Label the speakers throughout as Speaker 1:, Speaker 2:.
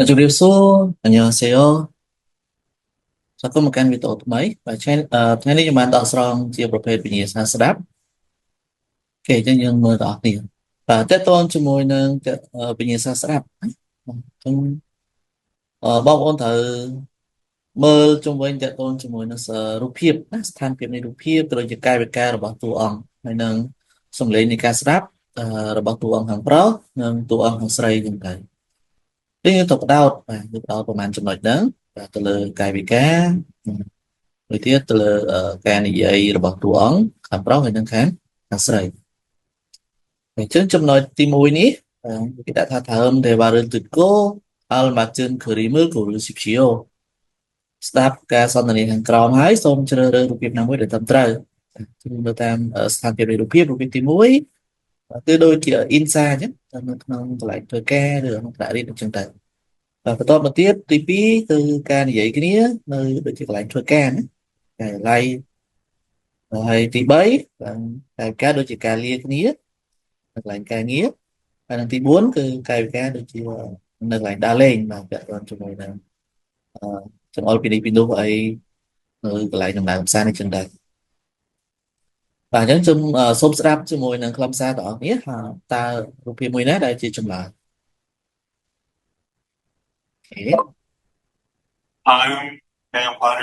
Speaker 1: 안녕하세요. 안녕하세요. 잠깐 một căn videoថ្មីបាទថ្ងៃនេះខ្ញុំបានដកស្រង់ជាប្រភេទវិញ្ញាសាស្ដាប់គេអញ្ចឹងយើងមើលដល់គ្នាបាទតើតើជាមួយនឹងវិញ្ញាសាស្ដាប់អញ្ចឹងបងប្អូនត្រូវមើលជុំវិញតើតើជាមួយនឹងរូបភាពណាស្ថានភាពនៃរូបភាពក៏ដូចជាកាយវិការរបស់តួអង្គហើយនឹងសំឡេងនៃការស្ដាប់របស់តួអង្គខាងប្រុសនិងតួអង្គខាងស្រីហ្នឹងទៅយើងទៅបដោតបាទយើងបដោតប្រហែលចំណុចហ្នឹងបាទទៅលើកាយវិការ មួយទៀតទៅលើការនិយាយរបស់តួអង្គខាងប្រុសហើយនិងខាងស្រីអញ្ចឹងចំណុចទី1នេះគេដាក់ថាដើមទេបារឿងទឹកគោអលម៉ាជិនគូរីមើលគូរីស៊ីភីអូស្ដាប់ការសន្ទនាខាងក្រោមហើយសូមជ្រើសរើសរូបភាពណាមួយដែលត្រឹមត្រូវទៅតាមស្ថានភាពនៃរូបភាពទី1គឺដូចជា insa អញ្ចឹងតាមនៅក្នុងកន្លែងធ្វើការឬក្នុងថ្នាក់រៀនអញ្ចឹងទៅបន្ទាប់មកទៀតទី2គឺការនិយាយគ្នានៅដូចជាកន្លែងធ្វើការណាកាយឡៃ ហើយទី3កាយវិការដូចជាការលាគ្នានៅកន្លែងការងារហើយនិងទី4គឺកាយវិការដូចជានៅកន្លែងដើរលេងបាទពាក់ព័ន្ធជាមួយនឹងអឺចង្អុលពីនេះពីនោះអីនៅកន្លែងដំណើរកម្សាន្តនេះចឹងដែរបាទអញ្ចឹងសូមស្ដាប់ជាមួយនឹងខ្លឹមសារទាំងអស់គ្នាតើរូបភាពមួយណាដែលជាចម្លើយអូខេ
Speaker 2: 다음 대화를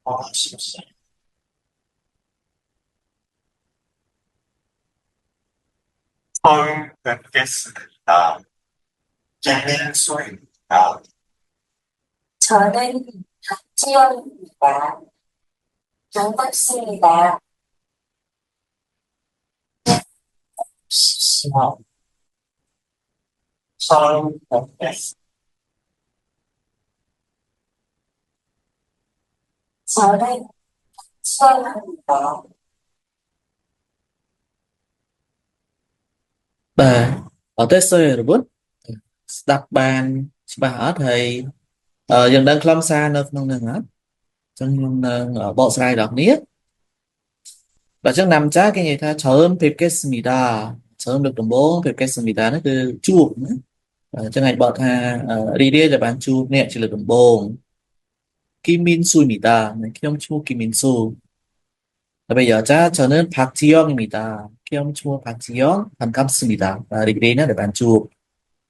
Speaker 2: 알아주십시오. 처음 뵙겠습니다. 김민수입니다.
Speaker 3: 저는 박지원입니다. 반갑습니다.
Speaker 2: 시원. 처음 뵙겠습니다.
Speaker 3: 저는 박지원입니다.
Speaker 1: បាទអត់ទេសើរបុនស្ដាប់បានច្បាស់អត់ហើយយើងដឹងខ្លឹមសារនៅក្នុងនឹងអត់អញ្ចឹងខ្ញុំនឹងបកស្រាយដល់គ្នាបាទអញ្ចឹងណាំចាគេនិយាយថាច្រើនភាពកេសមីដាច្រើនលើកដំបូងភាពកេសមីដានោះគឺជួបណាបាទអញ្ចឹងអាចបកថារីករាយដែលបានជួបអ្នកជាលើកដំបូងគីមីនស៊ូមីដាខ្ញុំឈ្មោះគីមីនស៊ូហើយbây giờចាច្រើនផាក់ជីយ៉ងមីដាខ្ញុំឈ្មោះផាក់ជីយ៉ងបានកំស្មីដាបាទរីករាយណាស់ដែលបានជួប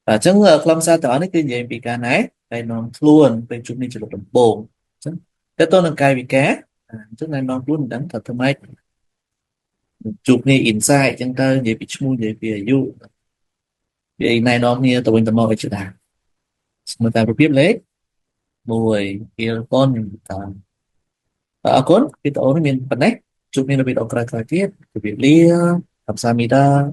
Speaker 1: បាទអញ្ចឹងខ្លឹមសារទាំងអស់នេះគឺនិយាយពីការណែតែនាំខ្លួនពេលជួបនេះជាលើកដំបូងអញ្ចឹងតើតើនឹងកាយវិការអញ្ចឹងណែនាំខ្លួនមិនដឹងថាធ្វើម៉េច ជួបគ្នា insight អញ្ចឹងទៅនិយាយពីឈ្មោះនិយាយពីអាយុនិយាយណែនាំគ្នាទៅវិញទៅមកឲ្យច្បាស់ស្មើតាមរូបភាពលេខ1ពីរប៉ុនតាមអរគុណវីដេអូនេះមានប៉ុណ្ណេះជួបគ្នានៅវីដេអូក្រោយៗទៀតជម្រាបលា감사합니다